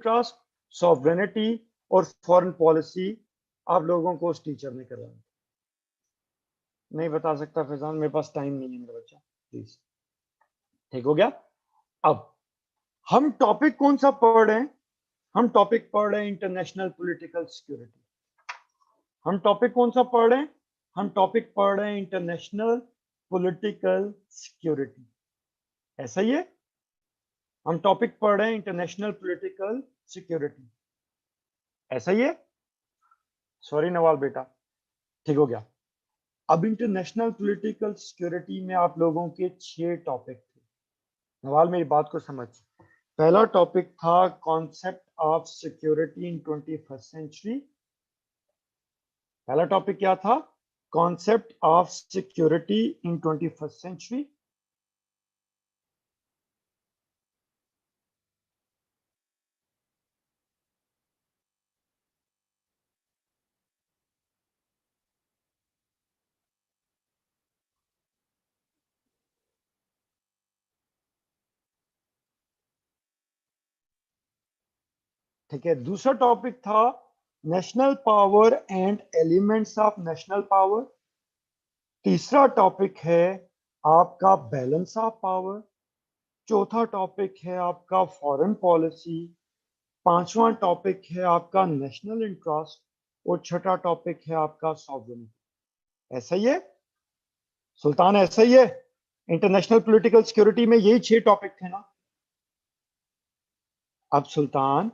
Interest, sovereignty और foreign policy आप लोगों को उस टीचर ने करवाई। नहीं बता सकता फैजान, मेरे पास टाइम नहीं है मेरा बच्चा, प्लीज। ठीक हो गया। अब हम टॉपिक कौन सा पढ़ रहे हैं? हम टॉपिक पढ़ रहे हैं इंटरनेशनल पॉलिटिकल सिक्योरिटी। हम टॉपिक कौन सा पढ़ रहे हैं? हम टॉपिक पढ़ रहे हैं इंटरनेशनल पॉलिटिकल सिक्योरिटी। ऐसा ही है, हम टॉपिक पढ़ रहे हैं इंटरनेशनल पॉलिटिकल सिक्योरिटी। ऐसा ही है। सॉरी नवाल बेटा, ठीक हो गया। अब इंटरनेशनल पॉलिटिकल सिक्योरिटी में आप लोगों के 6 टॉपिक थे। नवाल मेरी बात को समझ। पहला टॉपिक था concept of security in 21st century. पहला टॉपिक क्या था? Concept of security in 21st century. ठीक है। दूसरा टॉपिक था national power and elements of national power. तीसरा टॉपिक है आपका बैलेंस ऑफ पावर। चौथा टॉपिक है आपका फॉरेन पॉलिसी। पांचवा टॉपिक है आपका नेशनल इंटरेस्ट और छठा टॉपिक है आपका सॉवरेनिटी। ऐसा ही है सुल्तान? ऐसा ही है। इंटरनेशनल पॉलिटिकल सिक्योरिटी में यही 6 टॉपिक थे ना? अब सुल्तान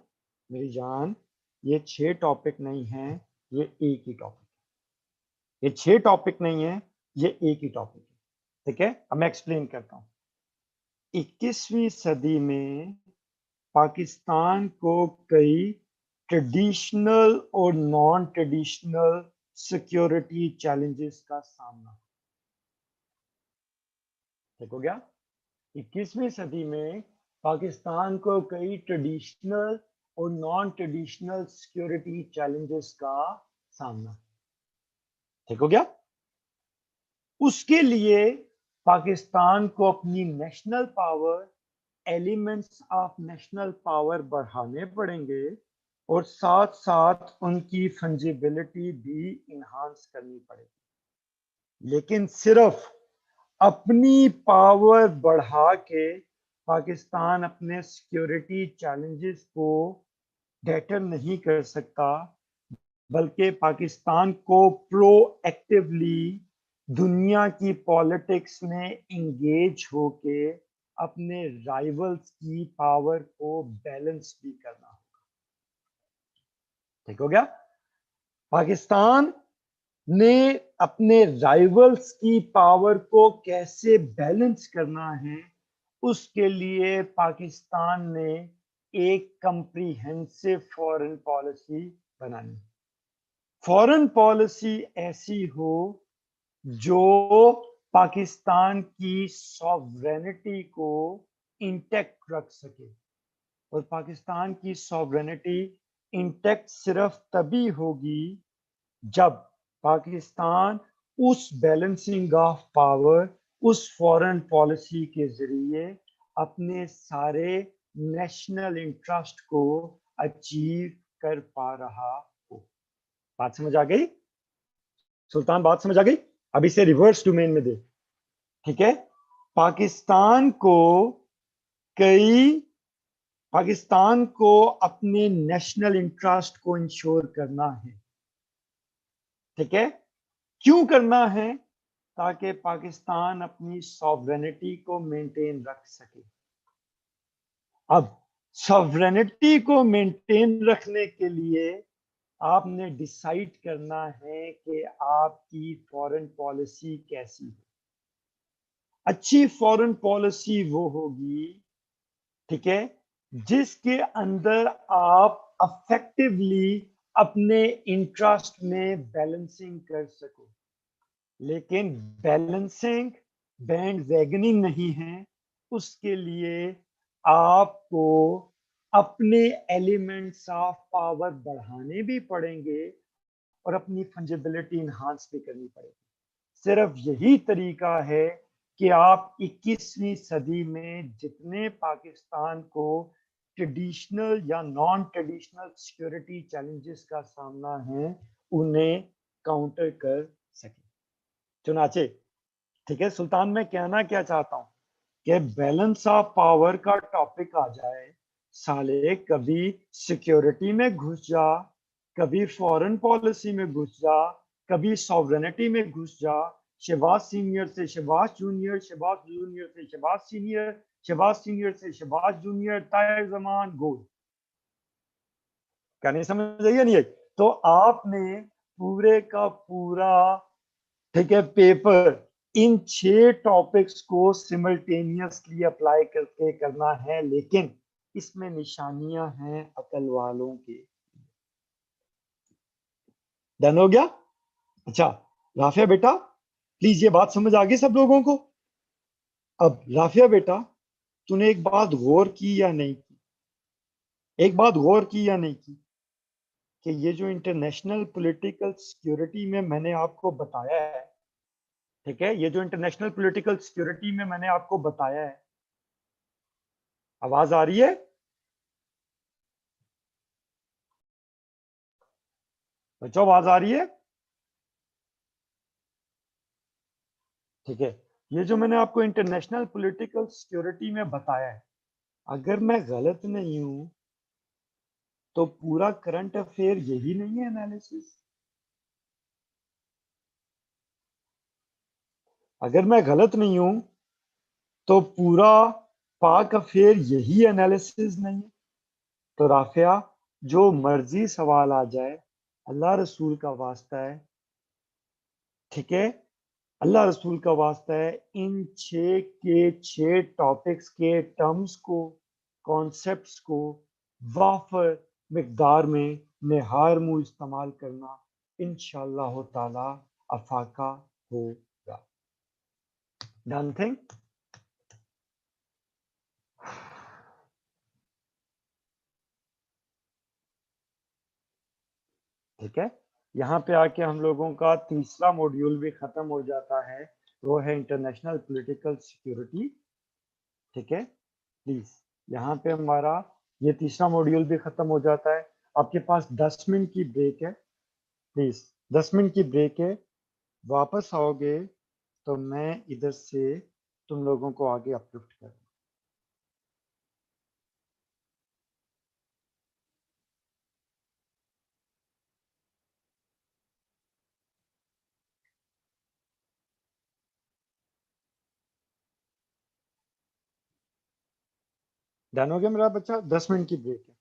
मेरी जान, ये 6 टॉपिक नहीं है, ये एक ही टॉपिक है। ये 6 टॉपिक नहीं है, ये एक ही टॉपिक है। ठीक है, अब मैं एक्सप्लेन करता हूं। 21वीं सदी में पाकिस्तान को कई ट्रेडिशनल और नॉन ट्रेडिशनल सिक्योरिटी चैलेंजेस का सामना। ठीक हो गया। 21वीं सदी में पाकिस्तान को कई ट्रेडिशनल और नॉन ट्रेडिशनल सिक्योरिटी चैलेंजेस का सामना। ठीक हो गया। उसके लिए पाकिस्तान को अपनी national power, elements of national power बढ़ाने पड़ेंगे और साथ साथ उनकी फंजिबिलिटी भी इन्हांस करनी पड़ेगी। लेकिन सिर्फ अपनी पावर बढ़ा के पाकिस्तान अपने सिक्योरिटी चैलेंजेस को बेटर नहीं कर सकता, बल्कि पाकिस्तान को प्रोएक्टिवली दुनिया की पॉलिटिक्स में इंगेज होके अपने राइवल्स की पावर को बैलेंस भी करना होगा। ठीक हो गया। पाकिस्तान ने अपने राइवल्स की पावर को कैसे बैलेंस करना है, उसके लिए पाकिस्तान ने एक कंप्रीहेंसिव फॉरेन पॉलिसी बनानी। फॉरेन पॉलिसी ऐसी हो जो पाकिस्तान की सॉवरेनिटी को इंटैक्ट रख सके। और पाकिस्तान की सॉवरेनिटी इंटैक्ट सिर्फ तभी होगी जब पाकिस्तान उस बैलेंसिंग ऑफ पावर, उस फॉरेन पॉलिसी के जरिए अपने सारे नेशनल इंटरेस्ट को अचीव कर पा रहा हो। बात समझ आ गई सुल्तान? बात समझ आ गई? अब इसे रिवर्स डोमेन में दे। ठीक है। कई पाकिस्तान को अपने नेशनल इंटरेस्ट को इंश्योर करना है। ठीक है। क्यों करना है? ताकि पाकिस्तान अपनी सॉवरेनिटी को मेंटेन रख सके। अब सॉवरेनिटी को मेंटेन रखने के लिए आपने डिसाइड करना है कि आपकी फॉरेन पॉलिसी कैसी है। अच्छी फॉरेन पॉलिसी वो होगी, ठीक है, जिसके अंदर आप अफेक्टिवली अपने इंटरेस्ट में बैलेंसिंग कर सको। लेकिन बैलेंसिंग बैंड वैगनिंग नहीं है। उसके लिए आपको अपने एलिमेंट्स ऑफ पावर बढ़ाने भी पड़ेंगे और अपनी फंजिबिलिटी इन्हांस भी करनी पड़ेगी। सिर्फ यही तरीका है कि आप 21वीं सदी में जितने पाकिस्तान को ट्रेडिशनल या नॉन ट्रेडिशनल सिक्योरिटी चैलेंजेस का सामना है उन्हें काउंटर कर सके। चुनाचे, ठीक है सुल्तान, मैं कहना क्या चाहता हूं कि बैलेंस ऑफ पावर का टॉपिक आ जाए, साले कभी सिक्योरिटी में घुस जा, कभी फॉरेन पॉलिसी में घुस जा, कभी सॉवरेनिटी में घुस जा, शहबाज सीनियर से शहबाज जूनियर, शहबाज जूनियर से शहबाज सीनियर, शहबाज सीनियर से शहबाज जूनियर, ताहिर जमान गोल। क्या नहीं समझ आइए नहीं? तो आपने पूरे का पूरा, ठीक है, पेपर इन 6 टॉपिक्स को सिमल्टेनियसली अप्लाई करके करना है, लेकिन इसमें निशानियां हैं अकल वालों के। डन हो गया? अच्छा राफिया बेटा, प्लीज ये बात समझ आ गई सब लोगों को? अब राफिया बेटा, तूने एक बात गौर की या नहीं की? एक बात गौर की या नहीं की कि ये जो इंटरनेशनल पॉलिटिकल सिक्योरिटी में मैंने आपको बताया है, ठीक है, ये जो इंटरनेशनल पॉलिटिकल सिक्योरिटी में मैंने आपको बताया है, आवाज आ रही है बच्चों? आवाज आ रही है? ठीक है, ये जो मैंने आपको इंटरनेशनल पॉलिटिकल सिक्योरिटी में बताया है, अगर मैं गलत नहीं हूं तो पूरा करंट अफेयर यही नहीं है एनालिसिस? अगर मैं गलत नहीं हूं तो पूरा पाक अफेयर यही एनालिसिस नहीं है? तो राफिया, जो मर्जी सवाल आ जाए, अल्लाह रसूल का वास्ता है, ठीक है, अल्लाह रसूल का वास्ता है, इन 6 टॉपिक्स के टर्म्स को, कॉन्सेप्ट्स को वाफर मिकदार में निहार मुंह इस्तेमाल करना, इंशाअल्लाह ताला अफाका होगा। Done thing? ठीक है, यहाँ पे आके हम लोगों का तीसरा मॉड्यूल भी खत्म हो जाता है, वो है इंटरनेशनल पॉलिटिकल सिक्योरिटी। ठीक है, प्लीज यहाँ पे हमारा ये तीसरा मॉड्यूल भी खत्म हो जाता है। आपके पास 10 मिनट की ब्रेक है, प्लीज 10 मिनट की ब्रेक है। वापस आओगे तो मैं इधर से तुम लोगों को आगे अपलिफ्ट करूँ। डन हो गया मेरा बच्चा? 10 मिनट की ब्रेक है।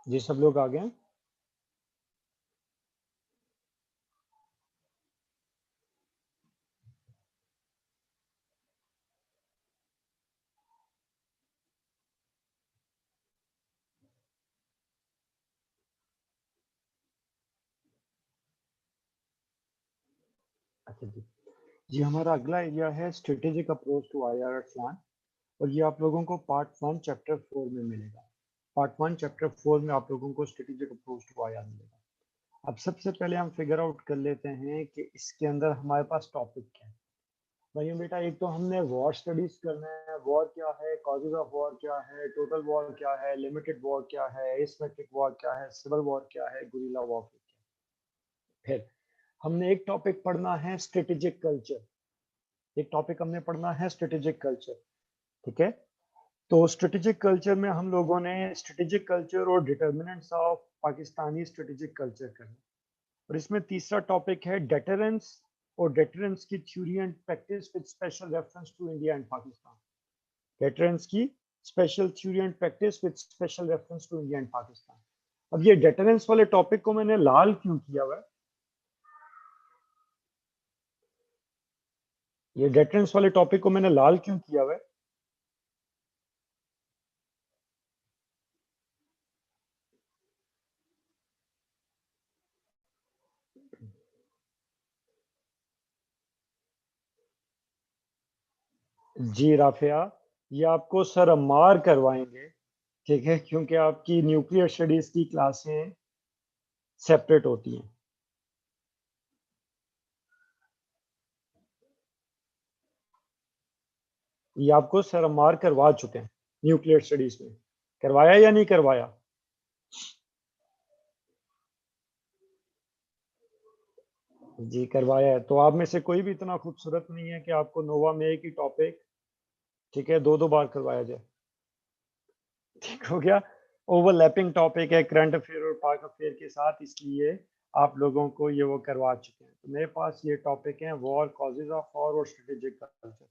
जी सब लोग आ गए? अच्छा जी। जी हमारा अगला एरिया है strategic approach to IR plan, और ये आप लोगों को पार्ट 1 चैप्टर 4 में मिलेगा। पार्ट 1 चैप्टर 4 में आप लोगों को स्ट्रेटेजिक अप्रोच टू आईआर मिलेगा। अब सबसे पहले हम फिगर आउट कर लेते हैं कि इसके अंदर हमारे पास टॉपिक क्या है। भाइयों बेटा, एक तो हमने वॉर स्टडीज करना है। वॉर क्या है, कॉजेज ऑफ वॉर क्या है, टोटल वॉर क्या है, लिमिटेड वॉर क्या है, एसिमेट्रिक वॉर क्या है, सिविल वॉर क्या है, गुरिल्ला वॉर क्या है। फिर हमने एक टॉपिक पढ़ना है स्ट्रेटेजिक कल्चर। एक टॉपिक हमने पढ़ना है स्ट्रेटेजिक कल्चर, ठीक है। तो स्ट्रेटेजिक कल्चर में हम लोगों ने स्ट्रेटेजिक कल्चर और determinants of Pakistani strategic culture करना, और इसमें तीसरा टॉपिक है डेटरेंस, और डेटरेंस की theory and practice with special reference to India and Pakistan. Deterrence की special theory and practice with special reference to India and Pakistan. अब ये डेटरेंस वाले टॉपिक को मैंने लाल क्यों किया हुआ है? ये डेटरेंस वाले टॉपिक को मैंने लाल क्यों किया हुआ है? जी राफिया, ये आपको सर अम्मार करवाएंगे, ठीक है, क्योंकि आपकी न्यूक्लियर स्टडीज की क्लासें सेपरेट होती हैं। ये आपको सर अम्मार करवा चुके हैं न्यूक्लियर स्टडीज में। करवाया या नहीं करवाया? जी करवाया है। तो आप में से कोई भी इतना खूबसूरत नहीं है कि आपको नोवा में एक ही टॉपिक, ठीक है, दो दो बार करवाया जाए। ठीक हो गया। ओवरलैपिंग टॉपिक है करंट अफेयर और पाक अफेयर के साथ, इसलिए आप लोगों को ये वो करवा चुके हैं। तो मेरे पास ये टॉपिक है वॉर, कॉजेज ऑफ वॉर और स्ट्रेटेजिक कल्चर।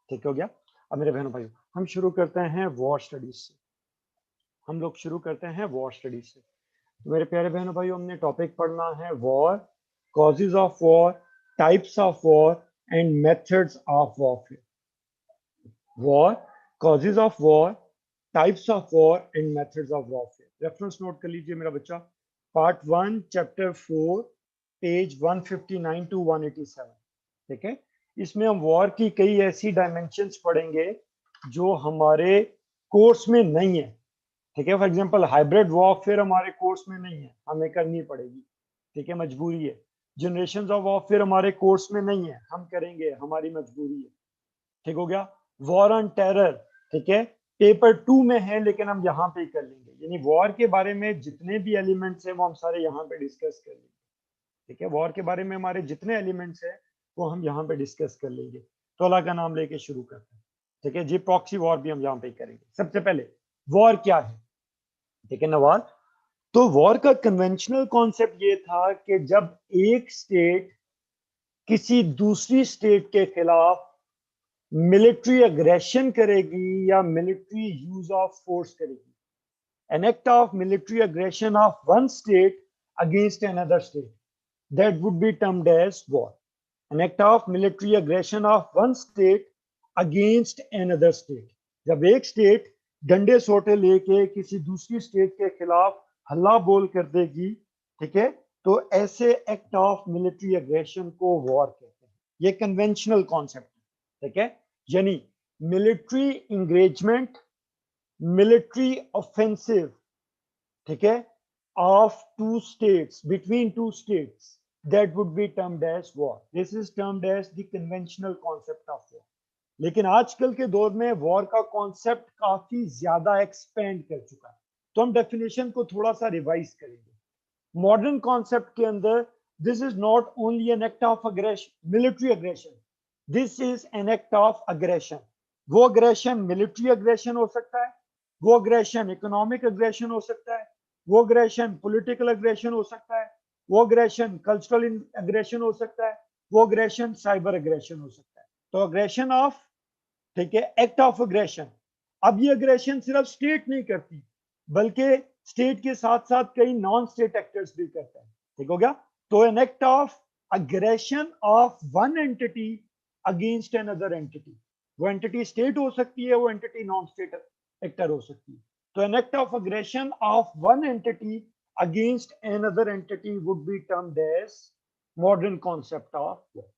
ठीक हो गया। अब मेरे बहनों भाइयों, हम शुरू करते हैं वॉर स्टडीज से। हम लोग शुरू करते हैं वॉर स्टडीज से। तो मेरे प्यारे बहनों भाइयों, हमने टॉपिक पढ़ना है war, causes of war, types of war and methods of warfare. War, causes of war, types of war and methods of warfare. Reference note कर लीजिए मेरा बच्चा, पार्ट 1 चैप्टर 4 पेज 159 टू 187। ठीक है। इसमें हम वॉर की कई ऐसी डायमेंशंस पढ़ेंगे जो हमारे कोर्स में नहीं है। ठीक है। फॉर एग्जांपल हाइब्रिड वॉरफेयर हमारे कोर्स में नहीं है, हमें करनी पड़ेगी। ठीक है, मजबूरी है। जनरेशंस ऑफ वॉरफेयर हमारे कोर्स में नहीं है, हम करेंगे, हमारी मजबूरी है। ठीक हो गया। वॉर ऑन टेरर, ठीक है, पेपर 2 में है, लेकिन हम यहाँ पे ही कर लेंगे। यानी वॉर के बारे में जितने भी एलिमेंट्स हैं वो हम सारे यहाँ पे डिस्कस कर लेंगे। ठीक है, वॉर के बारे में हमारे जितने एलिमेंट्स हैं वो हम यहाँ पे डिस्कस कर लेंगे। तो अल्लाह का नाम लेके शुरू करते हैं। ठीक है जी, प्रॉक्सी वॉर भी हम यहाँ पे करेंगे। सबसे पहले वॉर क्या है? ठीक है नवाज। तो वॉर का कन्वेंशनल कॉन्सेप्ट ये था कि जब एक स्टेट किसी दूसरी स्टेट के खिलाफ मिलिट्री अग्रेशन करेगी या मिलिट्री यूज ऑफ फोर्स करेगी, an act of military aggression of one state against another state, that would be termed as war. An act of military aggression of one state against another state. जब एक state डंडे सोटे लेके किसी दूसरी state के खिलाफ हल्ला बोल कर देगी, ठीक है, तो ऐसे एक्ट ऑफ मिलिट्री अग्रेशन को वॉर कहते हैं। ये कन्वेंशनल कॉन्सेप्ट है। ठीक है, यानी मिलिट्री इंगेजमेंट, मिलिट्री ऑफेंसिव, ठीक है, of two states, between two states, that would be termed as war. This is termed as the conventional concept of war. लेकिन आजकल के दौर में वॉर का कॉन्सेप्ट काफी ज्यादा एक्सपेंड कर चुका है, तो हम डेफिनेशन को थोड़ा सा रिवाइज करेंगे। मॉडर्न कॉन्सेप्ट के अंदर this is not only an act of aggression, military aggression, this is an act of aggression. वो अग्रेशन मिलिट्री अग्रेशन हो सकता है, वो अग्रेशन इकोनॉमिक अग्रेशन हो सकता है, वो अग्रेशन पॉलिटिकल अग्रेशन हो सकता है, वो अग्रेशन कल्चरल अग्रेशन हो सकता है, वो अग्रेशन साइबर अग्रेशन हो सकता है। तो अग्रेशन ऑफ, ठीक है, एक्ट ऑफ अग्रेशन। अब ये अग्रेशन सिर्फ स्टेट नहीं करती, बल्कि स्टेट के साथ साथ कई नॉन स्टेट एक्टर्स भी करते हैं। ठीक हो गया? तो an act of aggression of one entity against an other entity, वो एंटिटी स्टेट हो सकती है, वो एंटिटी नॉन स्टेट एक्टर हो सकती है। तो an act of aggression of one entity against an other entity would be termed as modern concept of war.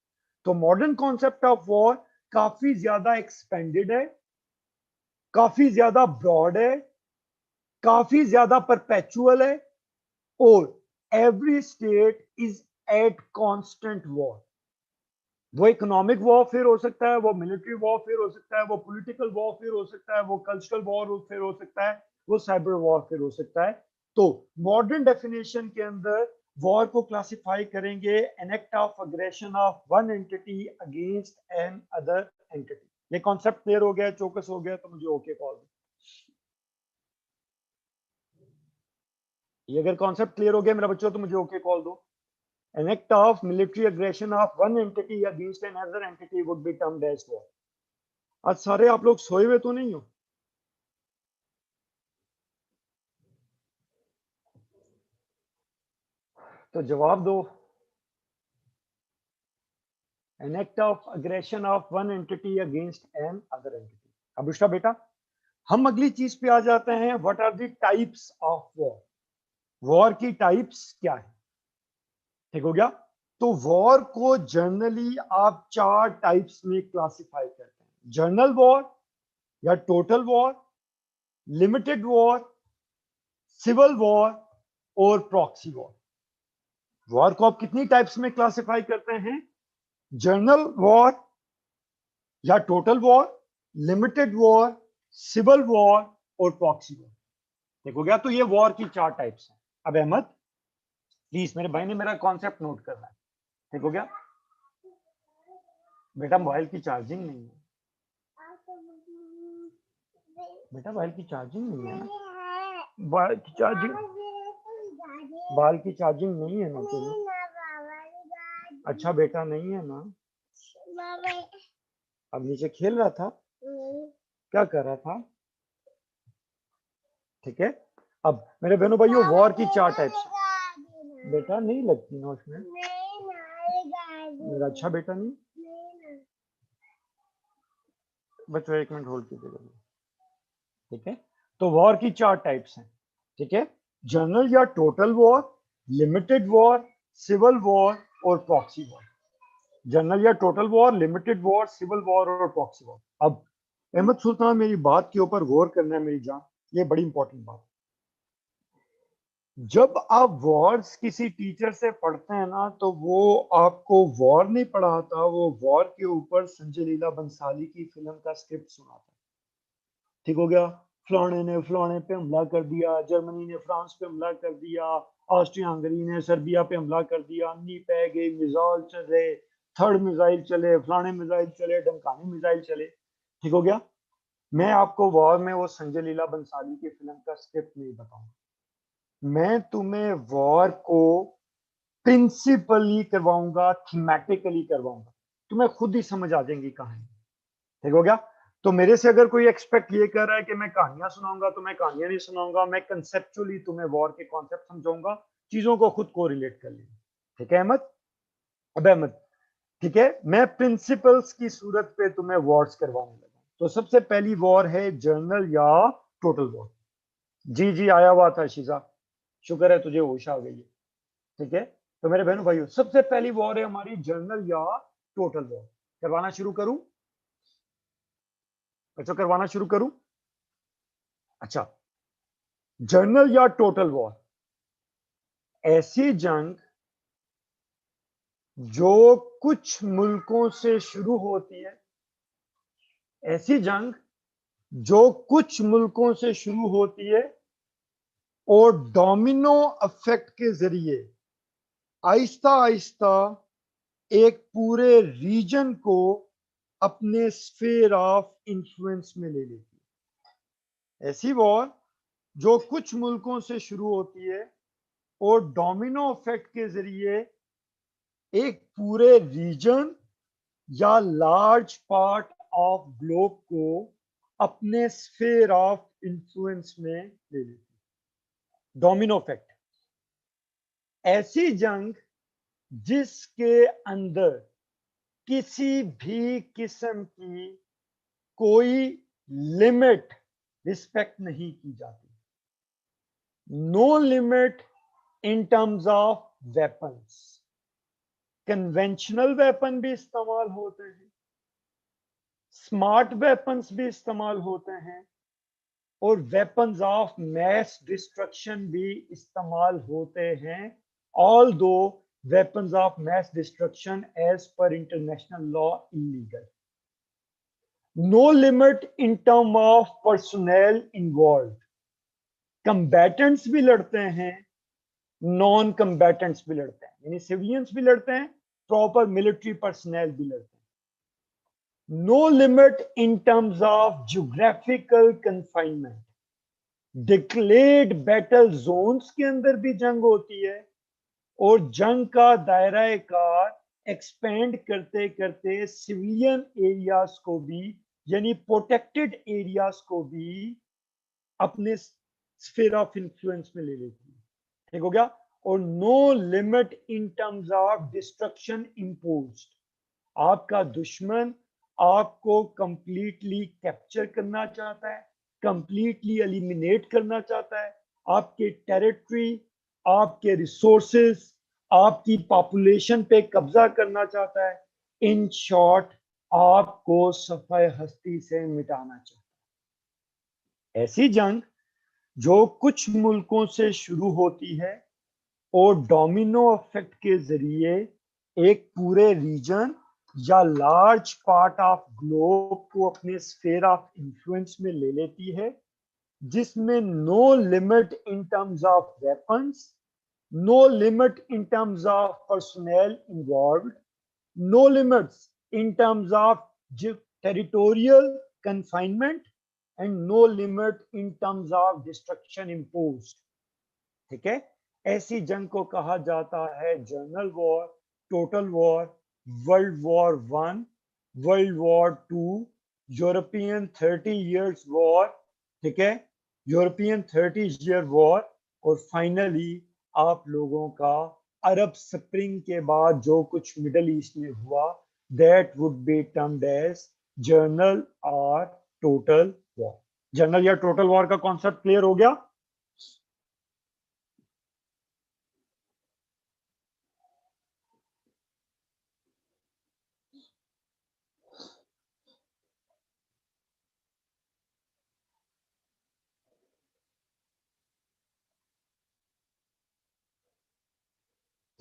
तो मॉडर्न कॉन्सेप्ट ऑफ वॉर काफी ज्यादा एक्सपेंडेड है, काफी ज्यादा ब्रॉड है, काफी ज्यादा परपेचुअल है, और every state is at constant war. वो इकोनॉमिक वॉरफेयर हो सकता है, वो मिलिट्री वॉरफेयर हो सकता है, वो पॉलिटिकल वॉरफेयर हो सकता है, वो कल्चरल वॉरफेयर हो सकता है, वो साइबर वॉरफेयर हो सकता है। तो मॉडर्न डेफिनेशन के अंदर वॉर को क्लासिफाई करेंगे N act of aggression of one entity against an other entity. ये कॉन्सेप्ट क्लियर हो गया, चौकस हो गया तो मुझे ओके कॉल दो। ये अगर कॉन्सेप्ट क्लियर हो गया मेरा बच्चों तो मुझे ओके कॉल दो। An act of military aggression of one entity against another entity would be termed as war. आज सारे आप लोग सोए हुए तो नहीं हो? तो जवाब दो। An act of aggression of one entity against an other entity. अबुष्टा बेटा, हम अगली चीज पे आ जाते हैं। What are the types of war? War की टाइप्स क्या है? ठीक हो गया? तो वॉर को जनरली आप 4 टाइप्स में क्लासिफाई करते हैं। जनरल वॉर या total war, limited war, civil war और प्रॉक्सी वॉर। वॉर को आप कितनी टाइप्स में क्लासिफाई करते हैं? जनरल वॉर या total war, limited war, civil war और प्रॉक्सी वॉर। देखो गया? तो ये वॉर की 4 टाइप्स हैं। अब अहमद प्लीज, मेरे भाई ने मेरा कॉन्सेप्ट नोट करना है। ठीक हो गया? बेटा मोबाइल की चार्जिंग नहीं है, बेटा मोबाइल की चार्जिंग नहीं है ना, मोबाइल की चार्जिंग, बाल की चार्जिंग नहीं है ना तुम्हें? अच्छा बेटा नहीं है ना? अब नीचे खेल रहा था, क्या कर रहा था? ठीक है। अब मेरे बहनों भाइयों, वॉर की 4 टाइप्स है। बेटा नहीं लगती ना उसमें, मेरा अच्छा बेटा नहीं। बच्चों 1 मिनट होल्ड कीजिएगा। ठीक है, तो वॉर की 4 टाइप्स हैं। ठीक है, जनरल या total war, limited war, civil war और प्रॉक्सी वॉर। जनरल या total war, limited war, civil war और प्रॉक्सी वॉर। अब अहमद सुल्तान, मेरी बात के ऊपर गौर करना है मेरी जान, ये बड़ी इंपॉर्टेंट बात। जब आप वॉर्स किसी टीचर से पढ़ते हैं ना, तो वो आपको वॉर नहीं पढ़ाता, वो वॉर के ऊपर संजय लीला बंसाली की फिल्म का स्क्रिप्ट सुनाता। ठीक हो गया? फलाने ने फलाने पे हमला कर दिया, जर्मनी ने फ्रांस पे हमला कर दिया, ऑस्ट्रिया हंगरी ने सर्बिया पे हमला कर दिया, नी पै गई, मिसाइल चल रहे, थर्ड मिसाइल चले, फलाने मिसाइल चले, ढमकाने मिसाइल चले। ठीक हो गया? मैं आपको वॉर में वो संजय लीला बंसाली की फिल्म का स्क्रिप्ट नहीं बताऊंगा, मैं तुम्हें वॉर को प्रिंसिपली करवाऊंगा, थीमेटिकली करवाऊंगा, तुम्हें खुद ही समझ आ जाएंगी कहानी। ठीक हो गया? तो मेरे से अगर कोई एक्सपेक्ट ये कर रहा है कि मैं कहानियां सुनाऊंगा, तो मैं कहानियां नहीं सुनाऊंगा, मैं कंसेप्चुअली तुम्हें वॉर के कॉन्सेप्ट समझाऊंगा, चीजों को खुद को रिलेट कर लेंगे। ठीक है अहमद? अब अहमद, ठीक है, मैं प्रिंसिपल्स की सूरत पे तुम्हें वॉर्स करवाने लगा। तो सबसे पहली वॉर है जनरल या टोटल वॉर। जी जी आया हुआ था शीजा, शुक्र है तुझे होश आ गई है। ठीक है, तो मेरे बहनों भाइयों, सबसे पहली वॉर है हमारी जनरल या टोटल वॉर। करवाना शुरू करूं बच्चों, करवाना शुरू करूं? अच्छा, जनरल या टोटल वॉर ऐसी जंग जो कुछ मुल्कों से शुरू होती है, ऐसी जंग जो कुछ मुल्कों से शुरू होती है और डोमिनो इफेक्ट के जरिए आहिस्ता आहिस्ता एक पूरे रीजन को अपने स्फीयर ऑफ इन्फ्लुएंस में ले लेती है। ऐसी वॉर जो कुछ मुल्कों से शुरू होती है और डोमिनो इफेक्ट के जरिए एक पूरे रीजन या लार्ज पार्ट ऑफ ग्लोब को अपने स्फीयर ऑफ इन्फ्लुएंस में ले लेती है। डोमिनो इफेक्ट, ऐसी जंग जिसके अंदर किसी भी किस्म की कोई लिमिट रिस्पेक्ट नहीं की जाती, no limit in terms of weapons, conventional weapon भी इस्तेमाल होते हैं, स्मार्ट वेपन्स भी इस्तेमाल होते हैं, और वेपन्स ऑफ मैस डिस्ट्रक्शन भी इस्तेमाल होते हैं, ऑल दो weapons of mass destruction as per international law illegal. No limit in term of personnel involved. Combatants भी लड़ते हैं, नॉन combatants भी लड़ते हैं, यानी सिविलियंस भी लड़ते हैं, प्रॉपर मिलिट्री पर्सनल भी लड़ते हैं. No limit in terms of geographical confinement. Declared battle zones के अंदर भी जंग होती है, और जंग का दायरा कार एक्सपेंड करते करते सिविलियन एरियाज को भी, यानी प्रोटेक्टेड एरियाज को भी अपने स्फीयर ऑफ इन्फ्लुएंस में ले लेती है. ठीक हो गया. और no limit in terms of destruction imposed. आपका दुश्मन आपको कंप्लीटली कैप्चर करना चाहता है, कंप्लीटली एलिमिनेट करना चाहता है, आपके टेरिटरी, आपके रिसोर्सेज, आपकी पॉपुलेशन पे कब्जा करना चाहता है. इन शॉर्ट, आपको सफाई हस्ती से मिटाना चाहता है. ऐसी जंग जो कुछ मुल्कों से शुरू होती है और डोमिनो इफेक्ट के जरिए एक पूरे रीजन या लार्ज पार्ट ऑफ ग्लोब को अपने स्फीयर ऑफ इन्फ्लुएंस में ले लेती है, जिसमें no limit in terms of weapons, no limit in terms of personnel involved, no limits in terms of territorial confinement, and no limit in terms of destruction imposed. ठीक है. ऐसी जंग को कहा जाता है general war, total war, world war 1, world war 2, European 30 years war. ठीक है, यूरोपियन 30 ईयर वॉर, और फाइनली आप लोगों का अरब स्प्रिंग के बाद जो कुछ मिडल ईस्ट में हुआ, that would be termed as general और टोटल वॉर. जनरल या टोटल वॉर का कॉन्सेप्ट क्लियर हो गया.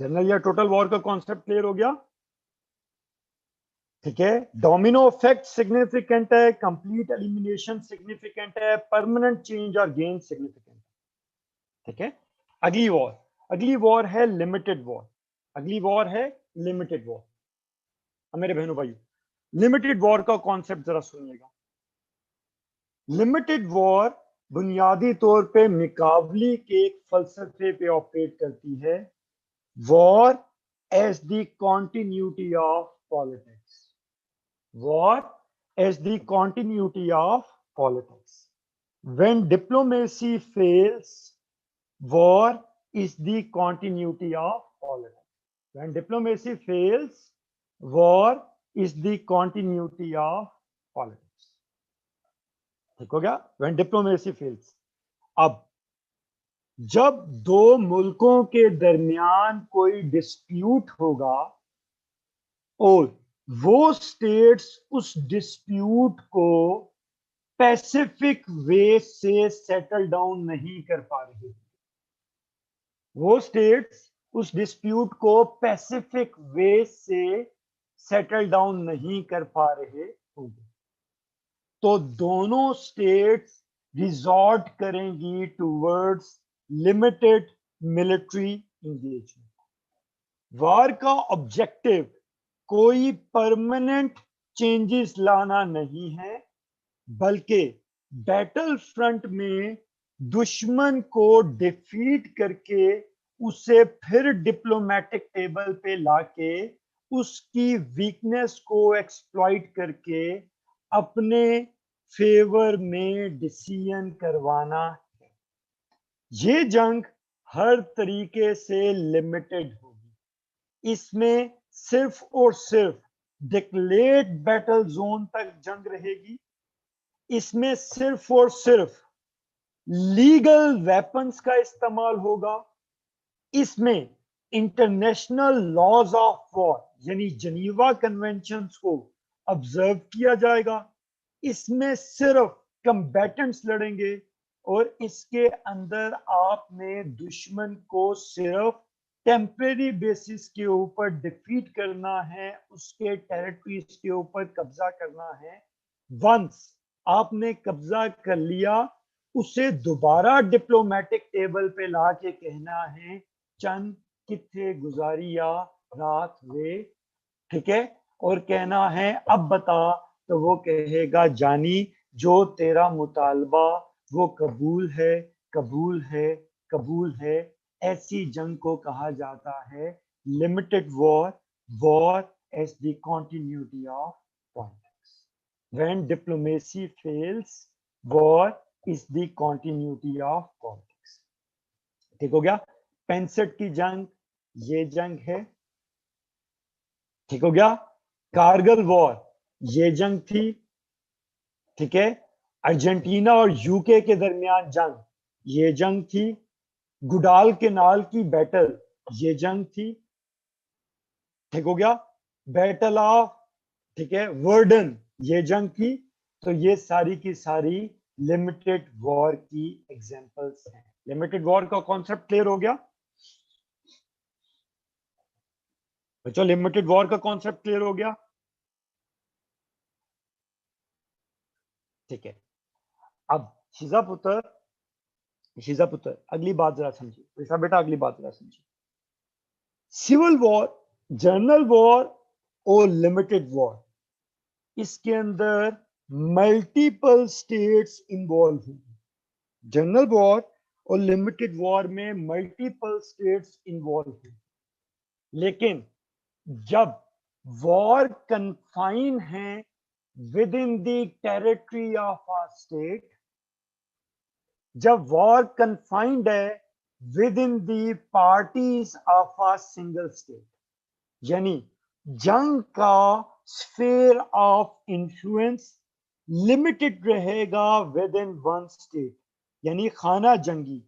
जनरल या टोटल वॉर का कॉन्सेप्ट क्लियर हो गया. ठीक है. डोमिनो इफेक्ट सिग्निफिकेंट है, कंप्लीट एलिमिनेशन सिग्निफिकेंट है, परमानेंट चेंज और गेन सिग्निफिकेंट. ठीक है. अगली वॉर है लिमिटेड वॉर. अगली वॉर है लिमिटेड वॉर. मेरे बहनों भाइयों, लिमिटेड वॉर का कॉन्सेप्ट जरा सुनिएगा. लिमिटेड वॉर बुनियादी तौर पे मुकाबले के एक फलसफे पे ऑपरेट करती है. War as the continuity of politics. War as the continuity of politics. When diplomacy fails, war is the continuity of politics. When diplomacy fails, war is the continuity of politics. ठीक हो गया. When diplomacy fails. अब जब दो मुल्कों के दरमियान कोई डिस्प्यूट होगा और वो स्टेट्स उस डिस्प्यूट को पैसिफिक वे से सेटल डाउन नहीं कर पा रहे, वो स्टेट्स उस डिस्प्यूट को पैसिफिक वे से सेटल डाउन नहीं कर पा रहे होंगे, तो दोनों स्टेट्स रिजॉर्ट करेंगी टूवर्ड्स लिमिटेड मिलिट्री इंगेजमेंट. वार का ऑब्जेक्टिव कोई परमानेंट चेंजेस लाना नहीं है, बल्कि बैटल फ्रंट में दुश्मन को डिफीट करके उसे फिर डिप्लोमेटिक टेबल पे लाके उसकी वीकनेस को एक्सप्लॉइट करके अपने फेवर में डिसीजन करवाना है. ये जंग हर तरीके से लिमिटेड होगी। इसमें सिर्फ और सिर्फ डिक्लेयर्ड बैटल जोन तक जंग रहेगी। इसमें सिर्फ और सिर्फ लीगल वेपन्स का इस्तेमाल होगा। इसमें इंटरनेशनल लॉज ऑफ वॉर यानी जनीवा कन्वेंशंस को ऑब्जर्व किया जाएगा। इसमें सिर्फ कंबैटेंट्स लड़ेंगे और इसके अंदर आपने दुश्मन को सिर्फ टेम्परेरी बेसिस के ऊपर डिफीट करना है, उसके टेरिटरीज के ऊपर कब्जा करना है। वंस आपने कब्जा कर लिया, उसे दोबारा डिप्लोमेटिक टेबल पे ला के कहना है चंद किथे गुजारिया रात वे, ठीक है, और कहना है अब बता, तो वो कहेगा जानी जो तेरा मुतालबा वो कबूल है, कबूल है, कबूल है। ऐसी जंग को कहा जाता है limited war, war as the continuity of politics. When diplomacy fails, war is the continuity of politics. ठीक हो गया? 65 की जंग ये जंग है, ठीक हो गया? कारगिल वॉर ये जंग थी, ठीक है? अर्जेंटीना और यूके के दरमियान जंग ये जंग थी। गुडाल केनाल की बैटल ये जंग थी, ठीक हो गया? बैटल ऑफ, ठीक है, वर्डन ये जंग थी। तो ये सारी की सारी लिमिटेड वॉर की एग्जांपल्स हैं। लिमिटेड वॉर का कॉन्सेप्ट क्लियर हो गया बच्चों? लिमिटेड वॉर का कॉन्सेप्ट क्लियर हो गया? ठीक है। अब शीजा पुत्र, शीजा पुत्र अगली बात जरा समझिए। शीजा बेटा अगली बात जरा समझिए। सिविल वॉर, जनरल वॉर और लिमिटेड वॉर, इसके अंदर मल्टीपल स्टेट्स इन्वॉल्व होंगी। जनरल वॉर और लिमिटेड वॉर में मल्टीपल स्टेट्स इन्वॉल्व होंगी। लेकिन जब वॉर कन्फाइन है with in the territory of a state, जब वॉर कन्फाइंड है with in the parties of a single state, यानी जंग का स्फीयर ऑफ इंफ्लुएंस लिमिटेड रहेगा विद इन वन स्टेट, यानी खाना जंगी,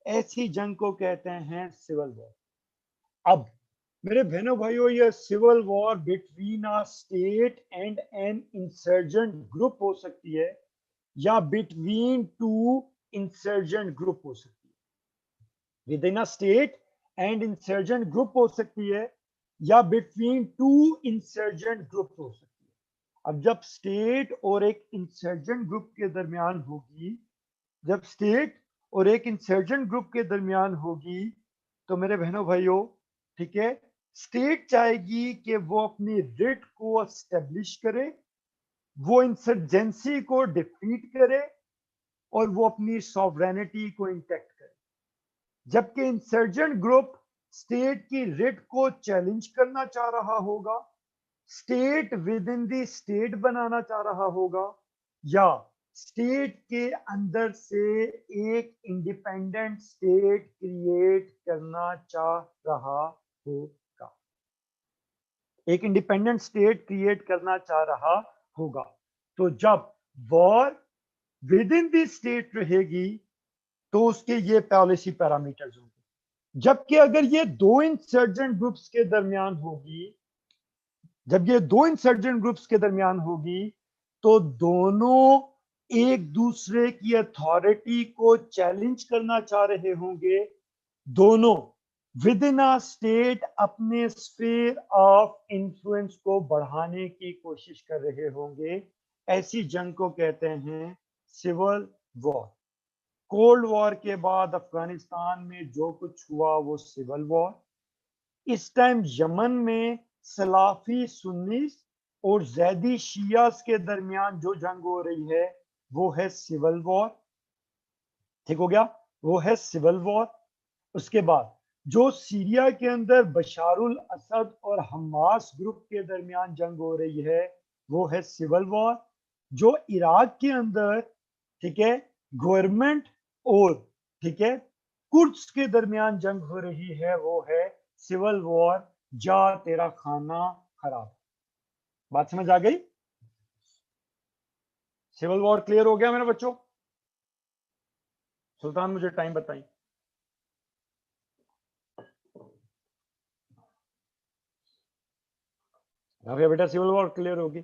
ऐसी जंग को कहते हैं सिविल वॉर। अब मेरे बहनों भाइयों, ये civil war between a state and an insurgent group हो सकती है या बिटवीन टू इंसर्जेंट ग्रुप हो सकती है। With in a state and insurgent group हो सकती है या बिटवीन टू इंसर्जेंट ग्रुप हो सकती है। अब जब स्टेट और एक इंसर्जेंट ग्रुप के दरमियान होगी, जब स्टेट और एक इंसर्जेंट ग्रुप के दरमियान होगी, तो मेरे बहनों भाइयों, ठीक है, स्टेट चाहेगी कि वो अपनी रिट को एस्टेब्लिश करे, वो इंसर्जेंसी को डिफीट करे और वो अपनी सॉवरेनिटी को इंटैक्ट करे। जबकि इंसर्जेंट ग्रुप स्टेट की रिट को चैलेंज करना चाह रहा होगा, state within the state बनाना चाह रहा होगा, या स्टेट के अंदर से एक इंडिपेंडेंट स्टेट क्रिएट करना चाह रहा होगा, एक इंडिपेंडेंट स्टेट क्रिएट करना चाह रहा होगा। तो जब war with in the state रहेगी तो उसके ये पॉलिसी पैरामीटर्स होंगे। जबकि अगर ये दो इंसर्जेंट ग्रुप्स के दरमियान होगी, जब ये दो इंसर्जेंट ग्रुप्स के दरमियान होगी, तो दोनों एक दूसरे की अथॉरिटी को चैलेंज करना चाह रहे होंगे, दोनों विद इन अ स्टेट अपने स्फीयर ऑफ इंफ्लुएंस को बढ़ाने की कोशिश कर रहे होंगे। ऐसी जंग को कहते हैं सिविल वॉर। कोल्ड वॉर के बाद अफगानिस्तान में जो कुछ हुआ वो सिविल वॉर। इस टाइम यमन में सलाफी सुन्नीस और जैदी शियास के दरमियान जो जंग हो रही है वो है सिविल वॉर, ठीक हो गया, वो है सिविल वॉर। उसके बाद जो सीरिया के अंदर बशारुल असद और हमास ग्रुप के दरमियान जंग हो रही है वो है सिविल वॉर। जो इराक के अंदर, ठीक है, गवर्नमेंट और, ठीक है, कुर्द्स के दरमियान जंग हो रही है वो है सिविल वॉर, जा तेरा खाना खराब। बात समझ आ गई? सिविल वॉर क्लियर हो गया मेरे बच्चों? सुल्तान मुझे टाइम बताइए। बेटा सिविल वॉर क्लियर होगी।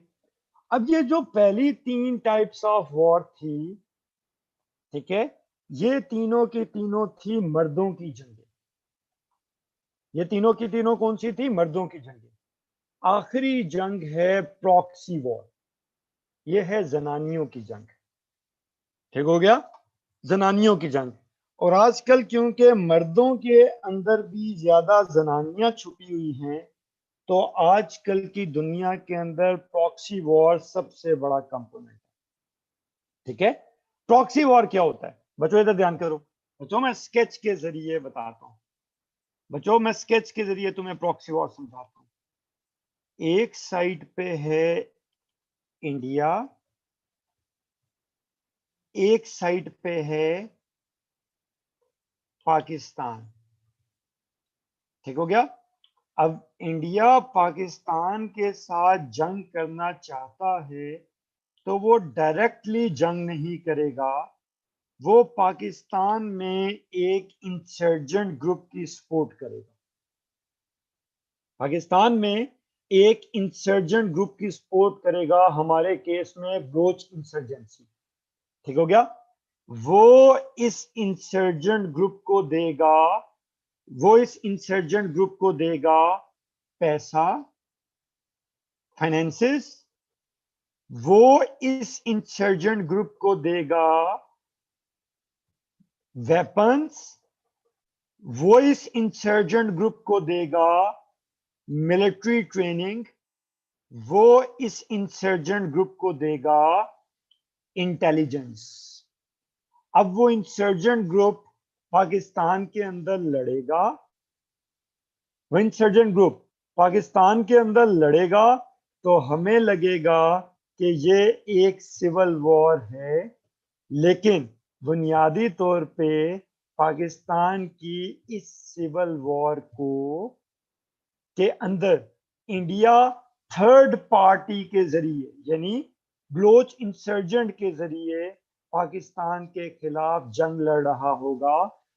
अब ये जो पहली 3 टाइप्स ऑफ वॉर थी, ठीक है, ये तीनों की तीनों थी मर्दों की जंगें। ये तीनों की तीनों कौन सी थी? मर्दों की जंगें। आखिरी जंग है प्रॉक्सी वॉर, ये है जनानियों की जंग। ठीक हो गया? जनानियों की जंग। और आजकल क्योंकि मर्दों के अंदर भी ज्यादा जनानियां छुपी हुई हैं, तो आजकल की दुनिया के अंदर प्रॉक्सी वॉर सबसे बड़ा कंपोनेंट। ठीक है? प्रॉक्सी वॉर क्या होता है बच्चों? इधर ध्यान करो बच्चों, मैं स्केच के जरिए बताता हूं। बच्चों मैं स्केच के जरिए तुम्हें प्रॉक्सी वॉर समझाता हूं। एक साइड पे है इंडिया, एक साइड पे है पाकिस्तान। ठीक हो गया? अब इंडिया पाकिस्तान के साथ जंग करना चाहता है तो वो डायरेक्टली जंग नहीं करेगा, वो पाकिस्तान में एक इंसर्जेंट ग्रुप की सपोर्ट करेगा। पाकिस्तान में एक इंसर्जेंट ग्रुप की सपोर्ट करेगा, हमारे केस में बलोच इंसर्जेंसी। ठीक हो गया? वो इस इंसर्जेंट ग्रुप को देगा, वो इस इंसर्जेंट ग्रुप को देगा पैसा, फाइनेंसेस, वो इस इंसर्जेंट ग्रुप को देगा वेपन्स, वो इस इंसर्जेंट ग्रुप को देगा मिलिट्री ट्रेनिंग, वो इस इंसर्जेंट ग्रुप को देगा इंटेलिजेंस। अब वो इंसर्जेंट ग्रुप पाकिस्तान के अंदर लड़ेगा, वो इंसर्जेंट ग्रुप पाकिस्तान के अंदर लड़ेगा, तो हमें लगेगा कि ये एक सिविल वॉर है, लेकिन बुनियादी तौर पे पाकिस्तान की इस सिविल वॉर को के अंदर इंडिया थर्ड पार्टी के जरिए, यानी बलोच इंसर्जेंट के जरिए पाकिस्तान के खिलाफ जंग लड़ रहा होगा।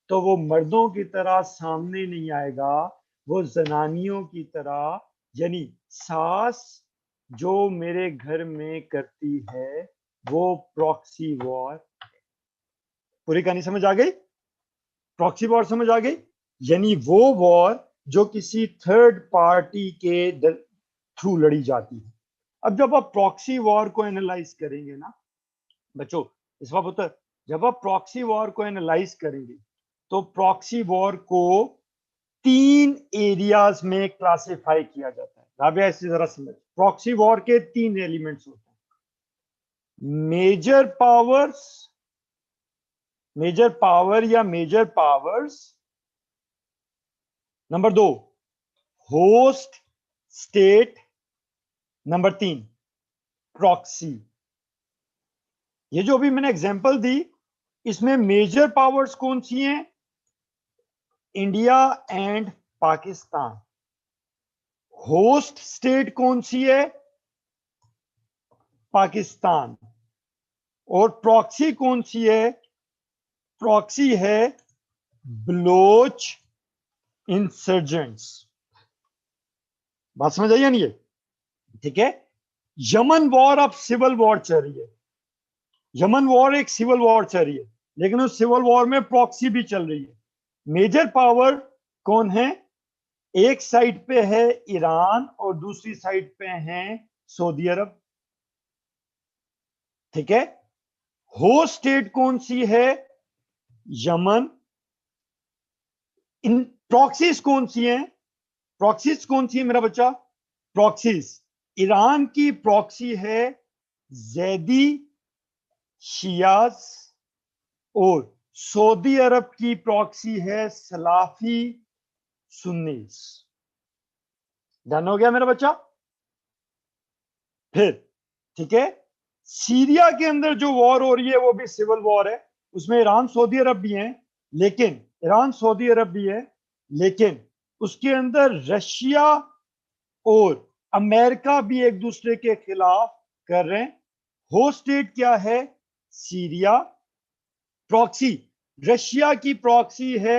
तो वो मर्दों की तरह सामने नहीं आएगा, वो जनानियों की तरह, यानी सास जो मेरे घर में करती है, वो प्रॉक्सी वॉर। पूरी कहानी समझ आ गई? प्रॉक्सी वॉर समझ आ गई? यानी वो वॉर जो किसी थर्ड पार्टी के थ्रू लड़ी जाती है। अब जब आप प्रॉक्सी वॉर को एनालाइज करेंगे ना बच्चों, इस बात होता है, जब आप प्रॉक्सी वॉर को एनालाइज करेंगे तो प्रॉक्सी वॉर को 3 एरियाज में क्लासिफाई किया जाता है। राबिया इसे जरा समझ, प्रॉक्सी वॉर के 3 एलिमेंट्स होते हैं। मेजर पावर्स, मेजर पावर या major powers. Number 2 host state. Number 3 proxy. ये जो अभी मैंने एग्जांपल दी, इसमें मेजर पावर्स कौन सी हैं? India and Pakistan. Host state कौन सी है? पाकिस्तान। और प्रॉक्सी कौन सी है? प्रॉक्सी है बलोच इंसर्जेंट्स। बात समझ आई नहीं? ये ठीक है। यमन वॉर अब सिविल वॉर चल रही है, यमन वॉर एक सिविल वॉर चल रही है, लेकिन उस सिविल वॉर में प्रॉक्सी भी चल रही है। मेजर पावर कौन है? एक साइड पे है ईरान और दूसरी साइड पे है सऊदी अरब। ठीक है। होस्ट स्टेट कौन सी है? यमन। इन प्रॉक्सीज कौन सी हैं? प्रॉक्सीज कौन सी है मेरा बच्चा? प्रॉक्सीज, ईरान की प्रॉक्सी है जैदी शियाज, और सऊदी अरब की प्रॉक्सी है सलाफी सुन्नीस। डन हो गया मेरा बच्चा? फिर ठीक है, सीरिया के अंदर जो वॉर हो रही है वो भी सिविल वॉर है, उसमें ईरान सऊदी अरब भी हैं, लेकिन ईरान सऊदी अरब भी है, लेकिन उसके अंदर रशिया और अमेरिका भी एक दूसरे के खिलाफ कर रहे हैं। होस्ट स्टेट क्या है? सीरिया। प्रॉक्सी, रशिया की प्रॉक्सी है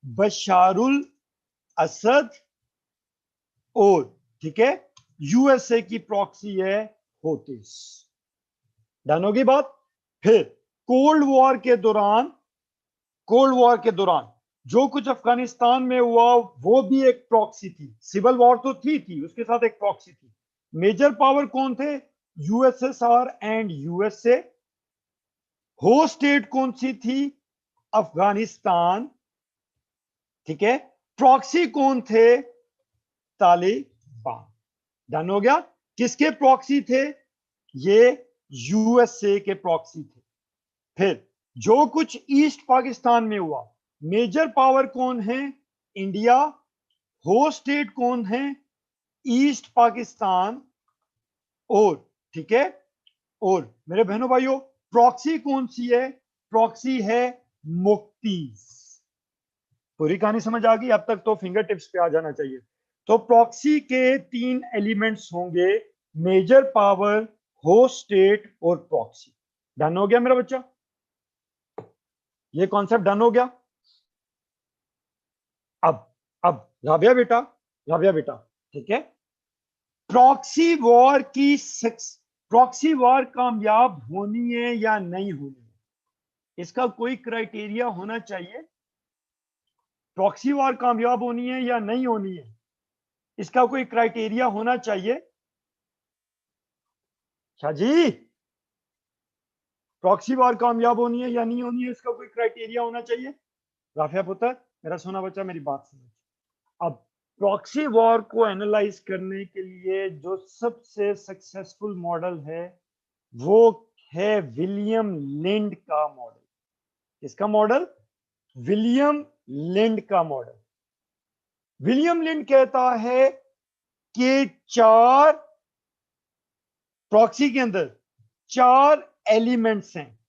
बशारुल असद, और ठीक है यूएसए की प्रॉक्सी है होतिस। डन होगी बात। फिर कोल्ड वॉर के दौरान जो कुछ अफगानिस्तान में हुआ वो भी एक प्रॉक्सी थी। सिविल वॉर तो थी, उसके साथ एक प्रॉक्सी थी। मेजर पावर कौन थे? USSR and USA. Host state कौन सी थी? अफगानिस्तान। ठीक है, प्रॉक्सी कौन थे? तालिबान। डन हो गया। किसके प्रॉक्सी थे? ये यूएसए के प्रॉक्सी थे। फिर जो कुछ ईस्ट पाकिस्तान में हुआ, मेजर पावर कौन है? इंडिया। होस्ट स्टेट कौन है? ईस्ट पाकिस्तान। और ठीक है, और मेरे बहनों भाइयों, प्रॉक्सी कौन सी है? प्रॉक्सी है मुक्तीज। पूरी कहानी समझ आ गई? अब तक तो फिंगर टिप्स पे आ जाना चाहिए। तो प्रॉक्सी के 3 एलिमेंट्स होंगे, मेजर पावर, होस्ट स्टेट और प्रॉक्सी। डन हो गया मेरा बच्चा? ये कॉन्सेप्ट डन हो गया। अब राबिया बेटा, ठीक है, प्रॉक्सी वॉर की प्रॉक्सी वॉर कामयाब होनी है या नहीं होनी है, इसका कोई क्राइटेरिया होना चाहिए। प्रॉक्सी वॉर कामयाब होनी है या नहीं होनी है, इसका कोई क्राइटेरिया होना चाहिए। शाह जी, प्रॉक्सी वॉर कामयाब होनी है या नहीं होनी है, इसका कोई क्राइटेरिया होना चाहिए। राफिया पुत्र, मेरा सोना बच्चा, मेरी बात समझ। अब प्रॉक्सी वॉर को एनालाइज करने के लिए जो सबसे सक्सेसफुल मॉडल है वो है विलियम लिंड का मॉडल। किसका मॉडल? विलियम लिंड का मॉडल। विलियम लिंड कहता है कि 4 प्रॉक्सी के अंदर 4 एलिमेंट्स हैं,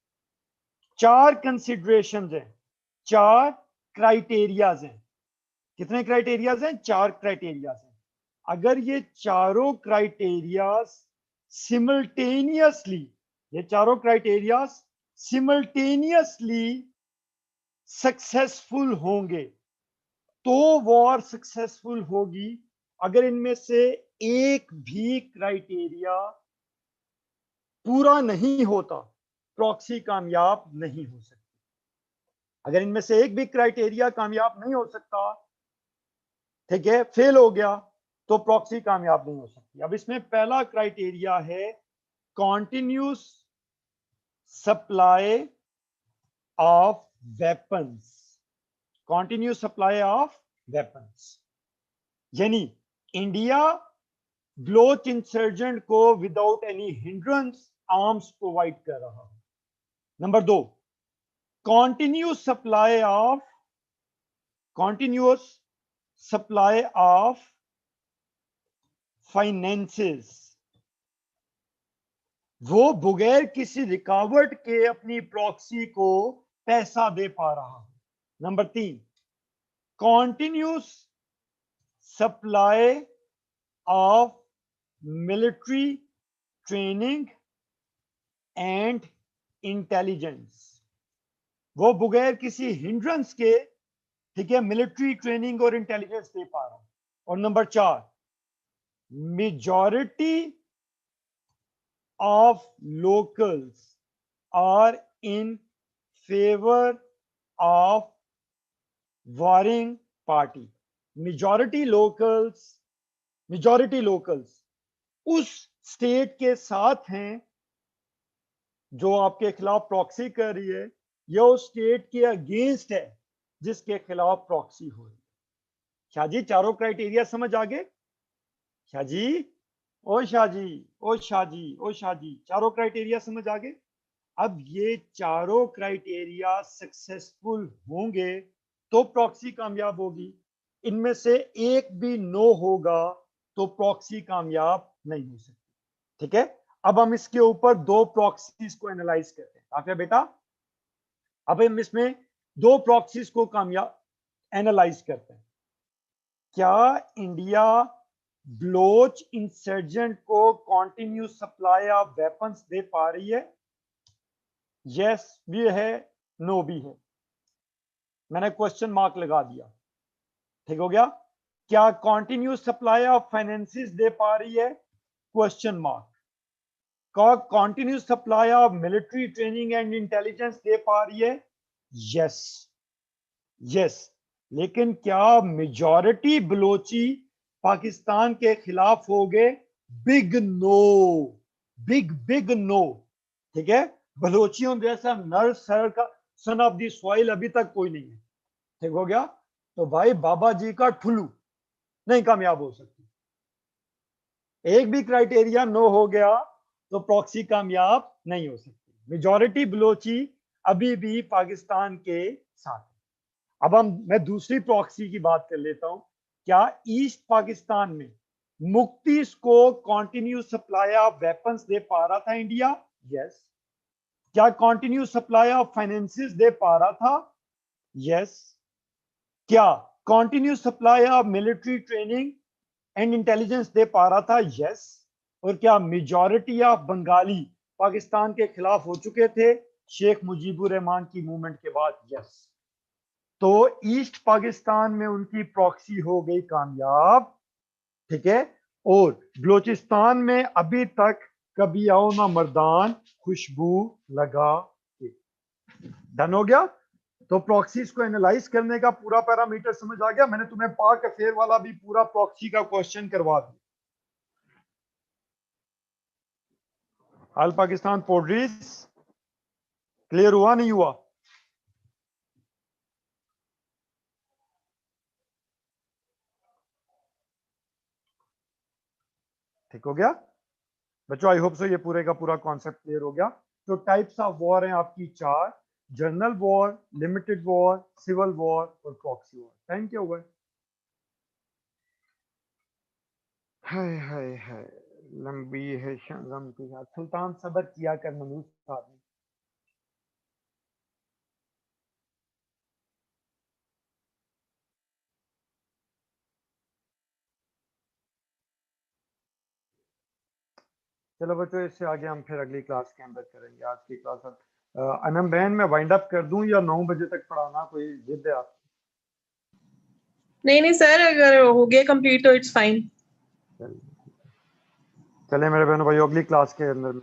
4 कंसिडरेशंस हैं, 4 क्राइटेरियाज हैं। कितने क्राइटेरियाज हैं? 4 क्राइटेरियाज हैं। अगर ये चारों क्राइटेरियाज सिमल्टेनियसली, ये चारों क्राइटेरियाज सिमल्टेनियसली सक्सेसफुल होंगे तो वॉर सक्सेसफुल होगी। अगर इनमें से एक भी क्राइटेरिया पूरा नहीं होता, प्रॉक्सी कामयाब नहीं हो सकती। अगर इनमें से एक भी क्राइटेरिया कामयाब नहीं हो सकता, ठीक है, फेल हो गया, तो प्रॉक्सी कामयाब नहीं हो सकती। अब इसमें पहला क्राइटेरिया है continuous supply of weapons. Continuous supply of weapons यानी इंडिया ब्लोच इंसर्जेंट को without any hindrance arms provide कर रहा है। Number 2, continuous supply of finances, वो बगैर किसी रुकावट के अपनी प्रॉक्सी को पैसा दे पा रहा है। Number 3, continuous supply of military training and intelligence, वो बगैर किसी हिंड्रेंस के, ठीक है, मिलिट्री ट्रेनिंग और इंटेलिजेंस दे पा रहा है। और number 4, majority of locals are in favour of warring party. Majority locals उस स्टेट के साथ हैं जो आपके खिलाफ प्रॉक्सी कर रही है, या उस स्टेट के अगेंस्ट है जिसके खिलाफ प्रॉक्सी हो रही है। शाह जी, चारों क्राइटेरिया समझ आ गए? शाह जी, ओ शाह जी, ओ शाह जी, ओ शाह जी, चारों क्राइटेरिया समझ आ गए? अब ये चारों क्राइटेरिया सक्सेसफुल होंगे तो प्रॉक्सी कामयाब होगी। इनमें से एक भी नो होगा तो प्रॉक्सी कामयाब नहीं हो सकती। ठीक है, अब हम इसके ऊपर 2 प्रॉक्सीज को एनालाइज करते हैं। काफिया बेटा, अब हम इसमें दो प्रॉक्सीज को कामयाब एनालाइज करते हैं। क्या इंडिया बलोच इंसर्जेंट को कॉन्टिन्यूस सप्लाई ऑफ वेपन्स दे पा रही है? यस भी है, नो भी है। मैंने क्वेश्चन मार्क लगा दिया, ठीक हो गया। क्या कॉन्टिन्यूस सप्लाई ऑफ फाइनेंसिस दे पा रही है? Question mark. का continuous supply of military training and intelligence दे पा रही है? Yes yes. लेकिन क्या मेजॉरिटी बलोची पाकिस्तान के खिलाफ हो गए? Big no, big no. ठीक है, बलोचियों जैसा नर सर का सन ऑफ दी सॉइल अभी तक कोई नहीं है, ठीक हो गया। तो भाई बाबा जी का ठुल्लू नहीं कामयाब हो सकती। एक भी क्राइटेरिया नो हो गया तो प्रॉक्सी कामयाब नहीं हो सकती। मेजॉरिटी बलोची अभी भी पाकिस्तान के साथ है। अब मैं दूसरी प्रॉक्सी की बात कर लेता हूं। क्या ईस्ट पाकिस्तान में मुक्तिस को कॉन्टिन्यूस सप्लाई ऑफ वेपन्स दे पा रहा था इंडिया? यस। क्या कॉन्टिन्यूस सप्लाई ऑफ फाइनेंसिस दे पा रहा था? यस। क्या continuous supply of military training and intelligence दे पा रहा था? यस। और क्या मेजॉरिटी ऑफ बंगाली पाकिस्तान के खिलाफ हो चुके थे शेख मुजीबुर रहमान की मूवमेंट के बाद? यस। तो ईस्ट पाकिस्तान में उनकी प्रॉक्सी हो गई कामयाब, ठीक है। और बलोचिस्तान में अभी तक कभी आओ ना मर्दान खुशबू लगा के। डन हो गया। तो प्रॉक्सीज को एनालाइज करने का पूरा पैरामीटर समझ आ गया। मैंने तुम्हें पाक अफेयर वाला भी पूरा प्रॉक्सी का क्वेश्चन करवा दिया। ऑल पाकिस्तान पोर्ट्रीज क्लियर हुआ नहीं हुआ? ठीक हो गया बच्चों। आई होप सो ये पूरे का पूरा कॉन्सेप्ट क्लियर हो गया। तो टाइप्स ऑफ वॉर हैं आपकी चार: general war, limited war, civil war और प्रॉक्सी वॉर। टाइम क्या हुआ है? हाय हाय हाय, लंबी है गम की याद। सुल्तान सबर किया कर मनूस आदमी। चलो बच्चों, इससे आगे हम फिर अगली क्लास के अंदर करेंगे। आज की क्लास अनम बहन मैं वाइंड अप कर दूं या 9 बजे तक पढ़ाना? कोई जिद है आप? नहीं नहीं सर, अगर हो गया कंप्लीट तो इट्स फाइन। चले मेरे बहनों भाई, अगली क्लास के अंदर